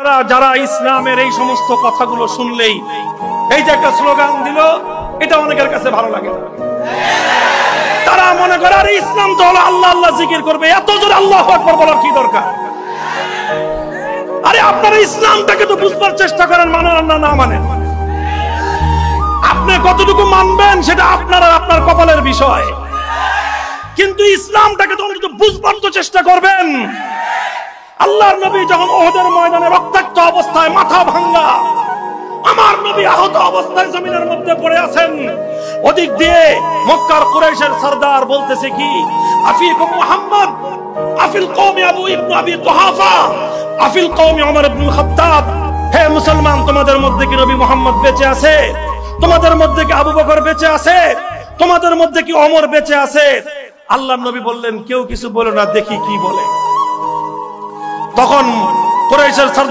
সর্দাররা যারা ইসলামের এই সমস্ত কথাগুলো শুনলেই এই যে একটা স্লোগান দিল, এটা অনেকের কাছে ভালো লাগে না। তারা মনে করে আরে ইসলাম তো হলো আল্লাহ আল্লাহ জিকির করবে, এত জোরে আল্লাহু আকবার বলার কি দরকার? আরে আপনারা ইসলামটাকে তো বুঝবার চেষ্টা করেন, মানেন না না মানেন। আপনি কতটুকু মানবেন সেটা আপনার আর আপনার কপালের বিষয়, কিন্তু ইসলামটাকে তো অন্তত বুঝবার তো চেষ্টা করবেন। আল্লাহর নবী যখন উহুদের ময়দানে রক্তাক্ত অবস্থায়, মাথা ভাঙ্গা, আমার নবী আহত অবস্থায় জমিনের মধ্যে পড়ে আছেন, ওদিক দিয়ে মক্কার কুরাইশের সরদার বলতেছে কি, আফিকুম মুহাম্মদ আফিল কওমি আবু ইবনে আবি কুহাফা আফিল কওমি ওমর ইবনে খাত্তাব। হে মুসলমান, তোমাদের মধ্যে কি নবী মুহাম্মদ বেঁচে আছে? তোমাদের মধ্যে কি আবু বকর বেঁচে আছে? তোমাদের মধ্যে কি ওমর বেঁচে আছে? আল্লাহর নবী বললেন কেউ কিছু বলো না, দেখি কি বলে। তখন কুরাইশের